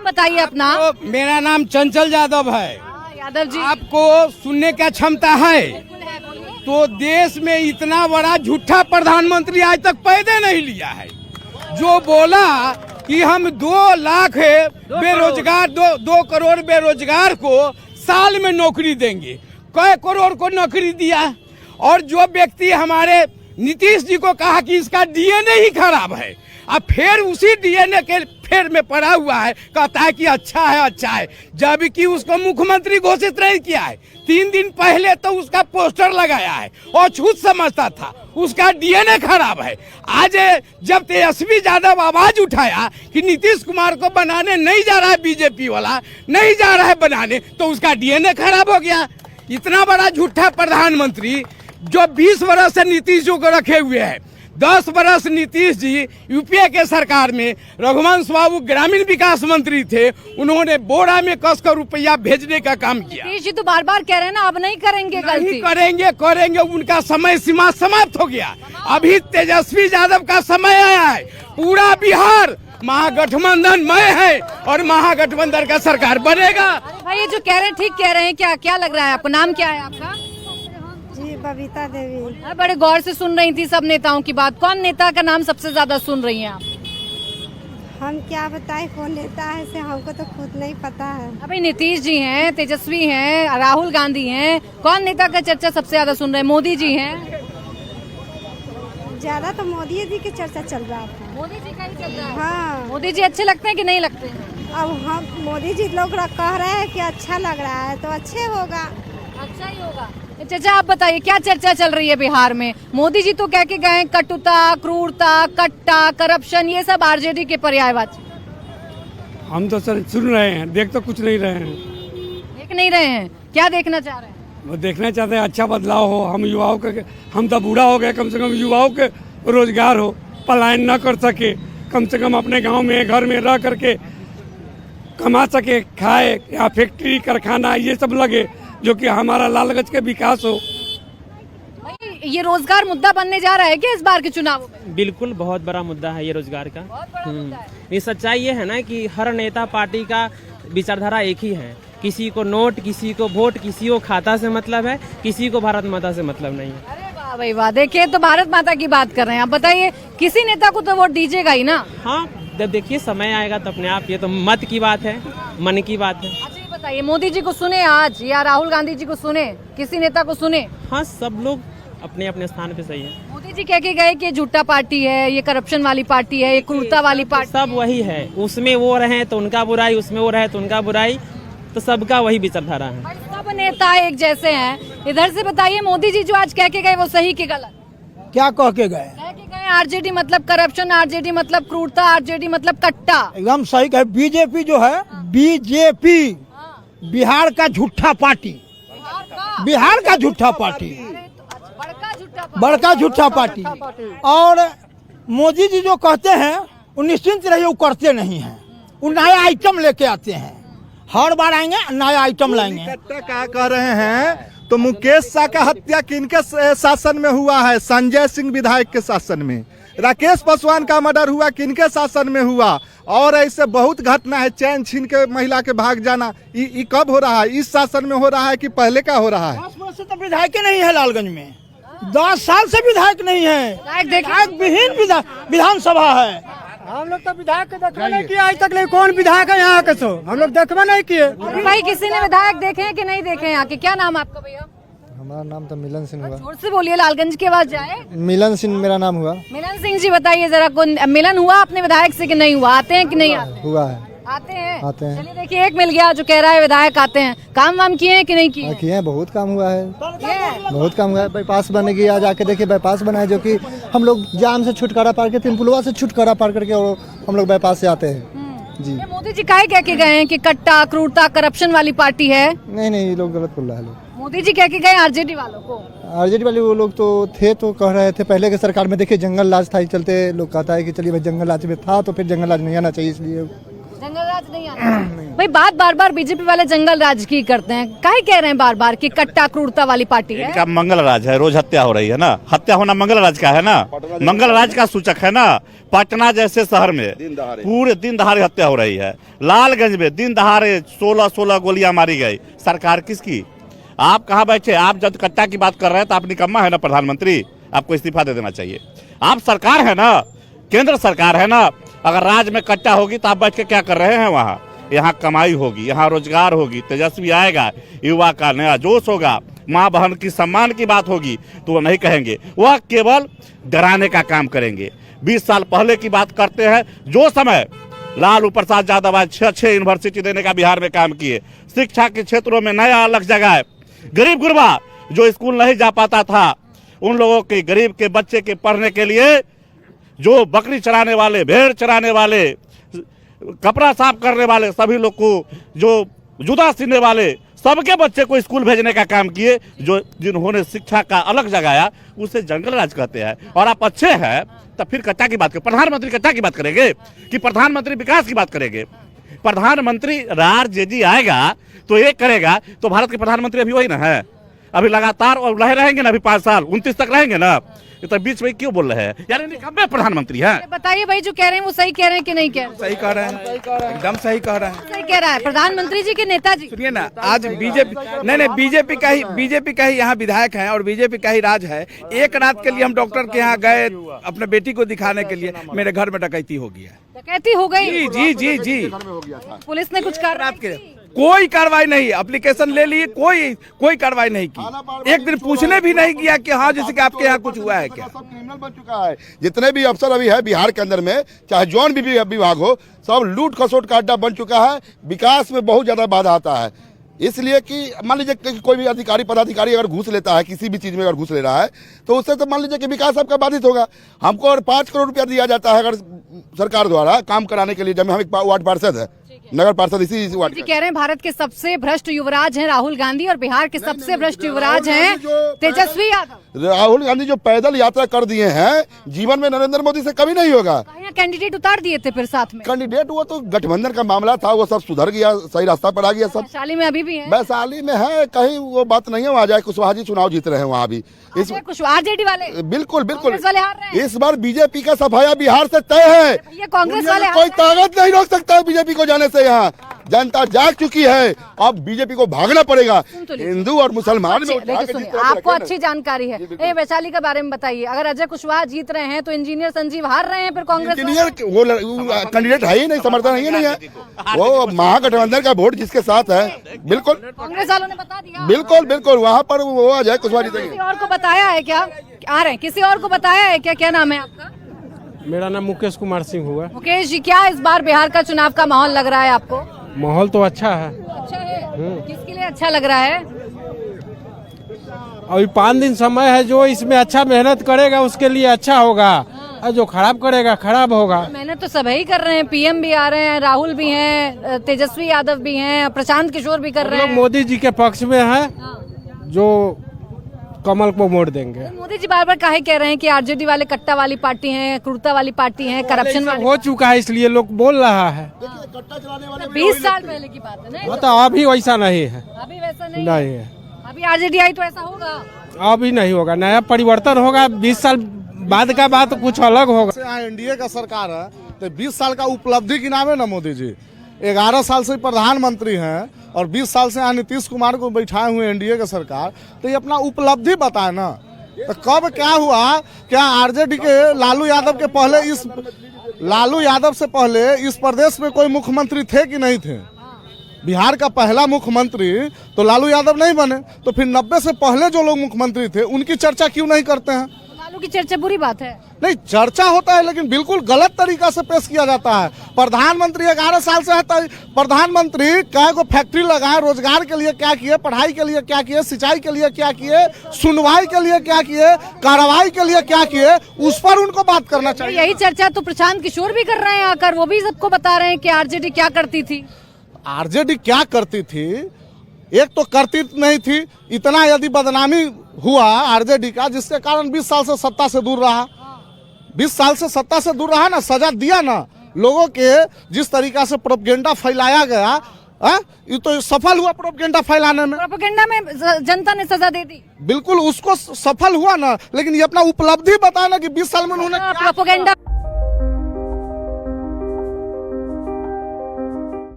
नाम बताइए अपना। तो मेरा नाम चंचल यादव है। यादव जी, आपको सुनने का क्षमता है तो देश में इतना बड़ा झूठा प्रधानमंत्री आज तक पैदा नहीं लिया है। जो बोला कि हम 2 लाख बेरोजगार 2 करोड़ बेरोजगार को साल में नौकरी देंगे, कई करोड़ को नौकरी दिया। और जो व्यक्ति हमारे नीतीश जी को कहा कि इसका डीएनए ही खराब है, अब फिर उसी डीएनए के फेर में पड़ा हुआ है, कहता है कि अच्छा है, जबकि उसको मुख्यमंत्री घोषित नहीं किया है। 3 दिन पहले तो उसका पोस्टर लगाया है और झूठ समझता था, उसका डीएनए खराब है। आज जब तेजस्वी यादव आवाज उठाया कि नीतीश कुमार को बनाने नहीं जा रहा है, बीजेपी वाला नहीं जा रहा है बनाने, तो उसका डीएनए खराब हो गया। इतना बड़ा झूठा प्रधानमंत्री जो 20 वर्ष से नीतीश जी को रखे हुए है। 10 वर्ष नीतीश जी यूपीए के सरकार में रघुवंश बाबू ग्रामीण विकास मंत्री थे, उन्होंने बोरा में कसकर रुपया भेजने का काम किया। नीतीश जी तो बार बार कह रहे हैं ना, अब नहीं करेंगे गलती। करेंगे, उनका समय सीमा समाप्त हो गया। अभी तेजस्वी यादव का समय आया है। पूरा बिहार महागठबंधन में है और महागठबंधन का सरकार बनेगा। भाई ये जो कह रहे हैं ठीक कह रहे हैं, क्या लग रहा है आपको? नाम क्या है आपका? जी बबीता देवी। बड़े गौर से सुन रही थी सब नेताओं की बात, कौन नेता का नाम सबसे ज्यादा सुन रही हैं आप? हम क्या बताएं कौन नेता है से, हमको तो खुद नहीं पता है। अभी नीतीश जी हैं, तेजस्वी हैं, राहुल गांधी हैं, कौन नेता का चर्चा सबसे ज्यादा सुन रहे हैं? मोदी जी हैं। ज्यादा तो मोदी जी की चर्चा चल रहा था। मोदी जी का ही चल रहा है। हाँ, मोदी जी अच्छे लगते हैं कि नहीं लगते हैं? अब हम मोदी जी लोग कह रहे हैं कि अच्छा लग रहा है तो अच्छे होगा। अच्छा ही होगा। चाचा आप बताइए क्या चर्चा चल रही है बिहार में? मोदी जी तो कह के गए कटुता, क्रूरता, कट्टा, करप्शन, ये सब आरजेडी के पर्यायवाची। हम तो सर सुन रहे हैं, देख तो कुछ नहीं रहे हैं। देख नहीं रहे हैं, क्या देखना चाह रहे हैं? वो देखना चाहते हैं अच्छा बदलाव हो, हम युवाओं के, हम तो बूढ़ा हो गए, कम से कम युवाओं के रोजगार हो, पलायन न कर सके, कम से कम अपने गांव में घर में रह करके कमा सके, खाए, या फैक्ट्री कारखाना ये सब लगे जो कि हमारा लालगंज के विकास हो। भाई ये रोजगार मुद्दा बनने जा रहा है क्या इस बार के चुनाव में? बिल्कुल बहुत बड़ा मुद्दा है ये रोजगार का। बहुत बड़ा मुद्दा है। ये सच्चाई ये है ना कि हर नेता पार्टी का विचारधारा एक ही है। किसी को नोट, किसी को वोट, किसी को खाता से मतलब है, किसी को भारत माता से मतलब नहीं है। अरे वाह भाई वाह, देखिए तो भारत माता की बात कर रहे हैं आप। बताइए किसी नेता को तो वोट दीजिएगा ही ना? हाँ, जब देखिए समय आएगा तो अपने आप, ये तो मत की बात है, मन की बात है। अच्छा ये बताइए, मोदी जी को सुने आज या राहुल गांधी जी को सुने, किसी नेता को सुने? हाँ, सब लोग अपने अपने स्थान पे सही है। मोदी जी कह के गए कि झूठा पार्टी है, ये करप्शन वाली पार्टी है, ये क्रूरता वाली पार्टी। सब वही है, उसमें वो रहे तो उनका बुराई, उसमें वो रहे तो उनका बुराई, तो सबका वही विचारधारा है। सब नेता एक जैसे हैं। इधर से बताइए मोदी जी जो आज कह के गए वो सही कि गलत? क्या कह के गए? कह के गए आरजेडी मतलब करप्शन, आरजेडी मतलब क्रूरता, आरजेडी मतलब कट्टा। एकदम सही कहे। बीजेपी जो है, बीजेपी बिहार का झूठा पार्टी, बिहार का झूठा पार्टी, बड़का झूठा पार्टी। और मोदी जी जो कहते हैं वो निश्चिंत रहिए, वो करते नहीं हैं। वो नया आइटम लेके आते हैं, हर बार आएंगे नया आइटम लाएंगे। क्या कह रहे हैं तो मुकेश शाह का हत्या किनके शासन में हुआ है? संजय सिंह विधायक के शासन में। राकेश पासवान का मर्डर हुआ किनके शासन में हुआ? और ऐसे बहुत घटना है, चैन छीन के महिला के भाग जाना, ये कब हो रहा है? इस शासन में हो रहा है कि पहले का हो रहा है? 10 वर्ष से तो विधायक नहीं है लालगंज में, 10 साल से विधायक नहीं है, विधायक विहीन विधानसभा है। हम लोग तो विधायक के देखा नहीं किया आज तक, नहीं कौन विधायक है यहाँ के, सो हम लोग देखबे नहीं किए। भाई किसी ने विधायक देखे हैं कि नहीं देखे यहाँ के? क्या नाम आपका भैया? हमारा नाम तो मिलन सिंह हुआ। जोर से बोलिए, लालगंज की आवाज जाए। मिलन सिंह मेरा नाम हुआ। मिलन सिंह जी बताइए जरा, कौन मिलन हुआ अपने विधायक से कि नहीं हुआ? आते हैं कि नहीं आते? हुआ है। आते हैं। आते हैं। चलिए देखिए, एक मिल गया जो कह रहा है विधायक आते हैं। काम वाम किए हैं कि नहीं किए? किए हैं, बहुत काम हुआ है, बहुत काम हुआ है। बाईपास बनेगी, आज आके देखिए बाईपास बना है, जो कि हम लोग जाम से छुटकारा पार के, तिनपुलवा से छुटकारा पार करके और हम लोग बाईपास से आते हैं जी। ये मोदी जी काहे कह के गए हैं कि कट्टा, क्रूरता, करप्शन वाली पार्टी है? नहीं, ये लोग गलत बोल रहा है। लोग मोदी जी कह के गए आरजेडी वालों को। आरजेडी वाले वो लोग तो थे, तो कह रहे थे पहले के सरकार में, देखिए जंगल राज था, चलते लोग कहता है कि चलिए भाई जंगल राज में था तो फिर जंगल राज नहीं आना चाहिए, इसलिए जंगल राज नहीं आना। भाई बात बार बार बीजेपी वाले जंगल राज की करते हैं, काहे कह रहे हैं बार बार कि कट्टा क्रूरता वाली पार्टी है? इनका मंगल राज है, रोज हत्या हो रही है ना, हत्या होना मंगल राज का है ना, मंगल राज का सूचक है ना। पटना जैसे शहर में पूरे दिन दहाड़े हत्या हो रही है, लालगंज में दिन दहाड़े 16 गोलियां मारी गई। सरकार किसकी? आप कहाँ बैठे? आप जब कट्टा की बात कर रहे हैं तो आप निकम्मा है ना प्रधानमंत्री, आपको इस्तीफा दे देना चाहिए। आप सरकार है ना, केंद्र सरकार है ना, अगर राज्य में कट्टा होगी तो आप बैठ के क्या कर रहे हैं वहाँ? यहाँ कमाई होगी, यहाँ रोजगार होगी, तेजस्वी आएगा, युवा का नया जोश होगा, माँ बहन की सम्मान की बात होगी तो वो नहीं कहेंगे, वह केवल डराने का काम करेंगे। 20 साल पहले की बात करते हैं, जो समय लालू प्रसाद यादव आज 6 यूनिवर्सिटी देने का बिहार में काम किए, शिक्षा के क्षेत्रों में नया अलग जगह, गरीब गुरबा जो स्कूल नहीं जा पाता था उन लोगों के, गरीब के बच्चे के पढ़ने के लिए, जो बकरी चराने वाले, भेड़ चराने वाले, कपड़ा साफ करने वाले, सभी लोग को, जो जुदा सीने वाले, सबके बच्चे को स्कूल भेजने का काम किए। जो जिन्होंने शिक्षा का अलग जगाया उसे जंगल राज कहते हैं। और आप अच्छे हैं तब फिर कट्टा की बात करें, प्रधानमंत्री कट्टा की बात करेंगे कि प्रधानमंत्री विकास की बात करेंगे? प्रधानमंत्री राज जेडी आएगा तो ये करेगा, तो भारत के प्रधानमंत्री अभी वही ना है, अभी लगातार और रहेंगे ना, अभी 5 साल 29 तक रहेंगे ना, तो बीच में क्यों बोल रहे हैं यार? इनके प्रधानमंत्री है। बताइए भाई, जो कह रहे हैं वो सही कह रहे हैं कि नहीं कह रहे? सही कह रहे हैं, एकदम सही कह रहे हैं। सही कह रहा है प्रधानमंत्री जी के नेताजी। सुनिए ना, आज बीजेपी नहीं बीजेपी का ही यहाँ विधायक है और बीजेपी का ही राज है। एक रात के लिए हम डॉक्टर के यहाँ गए अपने बेटी को दिखाने के लिए, मेरे घर में डकैती हो गया। डकैती हो गई? जी जी जी जी। पुलिस ने कुछ कार्रवाई? कोई कार्रवाई नहीं, एप्लीकेशन ले लिए, कोई कार्रवाई नहीं की। एक दिन पूछने भी नहीं किया कि हाँ जैसे कि आपके यहाँ कुछ हुआ है क्या? सब क्रिमिनल बन चुका है। जितने भी अफसर अभी है बिहार के अंदर में, चाहे जौन भी विभाग हो, सब लूट खसोट का अड्डा बन चुका है। विकास में बहुत ज्यादा बाधा आता है, इसलिए कि मान लीजिए कि कोई भी अधिकारी पदाधिकारी अगर घूस लेता है, किसी भी चीज में अगर घूस ले रहा है, तो उससे तो मान लीजिए कि विकास आपका बाधित होगा। हमको अगर 5 करोड़ रुपया दिया जाता है अगर सरकार द्वारा काम कराने के लिए, जब हम एक वार्ड पार्षद है, नगर पार्षद इसी वार्ड। जी कह रहे हैं भारत के सबसे भ्रष्ट युवराज हैं राहुल गांधी और बिहार के सबसे भ्रष्ट युवराज हैं तेजस्वी यादव। राहुल गांधी जो पैदल यात्रा कर दिए हैं, जीवन में नरेंद्र मोदी से कभी नहीं होगा। कैंडिडेट उतार दिए थे फिर साथ में कैंडिडेट, वो तो गठबंधन का मामला था, वो सब सुधर गया, सही रास्ता पर आ गया सब। वैशाली में अभी भी है? वैशाली में है, कहीं वो बात नहीं है। वहाँ जाए कुशवाहा जी चुनाव जीत रहे हैं वहाँ भी। इस आरजेडी वाले बिल्कुल बिल्कुल वाले हार रहे हैं। इस बार बीजेपी का सफाया बिहार से तय है। ये कांग्रेस वाले कोई ताकत नहीं रोक सकता बीजेपी को जाने से। यहाँ जनता जाग चुकी है, अब बीजेपी को भागना पड़ेगा। हिंदू और मुसलमान में आपको अच्छी जानकारी है। ये वैशाली के बारे में बताइए, अगर अजय कुशवाहा जीत रहे हैं तो इंजीनियर संजीव हार रहे हैं, फिर कांग्रेस इंजीनियर वो कैंडिडेट है ही नहीं, समर्थन नहीं है। वो महागठबंधन का वोट जिसके साथ है, बिल्कुल कांग्रेस वालों ने बता दिया। बिल्कुल बिल्कुल, वहाँ पर वो अजय कुशवाहा जीतेंगे। किसी और को बताया है क्या? आ रहे हैं, किसी और को बताया है क्या? क्या नाम है आपका? मेरा नाम मुकेश कुमार सिंह हुआ। मुकेश जी, क्या इस बार बिहार का चुनाव का माहौल लग रहा है आपको? माहौल तो अच्छा है। अच्छा है? किसके लिए अच्छा लग रहा है? अभी 5 दिन समय है, जो इसमें अच्छा मेहनत करेगा उसके लिए अच्छा होगा, और जो खराब करेगा खराब होगा। मेहनत तो सभी कर रहे हैं, पीएम भी आ रहे हैं, राहुल भी हैं, तेजस्वी यादव भी हैं, प्रशांत किशोर भी कर रहे हैं। मोदी जी के पक्ष में है, जो कमल को वोट देंगे। मोदी जी बार बार काहे कह रहे हैं कि आरजेडी वाले कट्टा वाली पार्टी है, क्रूरता वाली पार्टी है, करप्शन वाली हो चुका है, इसलिए लोग बोल रहा है। 20 साल पहले की बात है ना? वो तो अभी वैसा नहीं है। अभी वैसा नहीं है। अभी आरजेडी आई तो ऐसा होगा? अभी नहीं होगा, नया परिवर्तन होगा। 20 साल बाद का बात कुछ अलग होगा। यहाँ एनडीए का सरकार है तो 20 साल का उपलब्धि गिनावे ना मोदी जी। 11 साल से प्रधानमंत्री हैं और 20 साल से यहाँ नीतीश कुमार को बैठाए हुए एनडीए का सरकार, तो ये अपना उपलब्धि बताए ना। तो कब क्या हुआ? क्या आरजेडी के लालू यादव के पहले, इस लालू यादव से पहले इस प्रदेश में कोई मुख्यमंत्री थे कि नहीं थे? बिहार का पहला मुख्यमंत्री तो लालू यादव नहीं बने, तो फिर 90 से पहले जो लोग मुख्यमंत्री थे उनकी चर्चा क्यों नहीं करते हैं? लालू की चर्चा बुरी बात है? नहीं, चर्चा होता है लेकिन बिल्कुल गलत तरीका से पेश किया जाता है। प्रधानमंत्री 11 साल से है, प्रधानमंत्री क्या को फैक्ट्री लगाए, रोजगार के लिए क्या किए, पढ़ाई के लिए क्या किए, सिंचाई के लिए क्या किए, सुनवाई के लिए क्या किए, कार्रवाई के लिए क्या किए, उस पर उनको बात करना चाहिए। यही चर्चा तो प्रशांत किशोर भी कर रहे हैं आकर, वो भी सबको बता रहे हैं कि आरजेडी क्या करती थी। आरजेडी क्या करती थी? एक तो करती नहीं थी, इतना यदि बदनामी हुआ आरजेडी का, जिसके कारण 20 साल से सत्ता से दूर रहा। 20 साल से सत्ता से दूर रहा ना, सजा दिया ना, लोगों के जिस तरीका से प्रोपेगेंडा फैलाया गया, ये तो सफल हुआ प्रोपेगेंडा फैलाने में। प्रोपेगेंडा में जनता ने सजा दे दी, बिल्कुल उसको सफल हुआ ना, लेकिन ये अपना उपलब्धि बताना कि 20 साल में उन्होंने प्रोपेगेंडा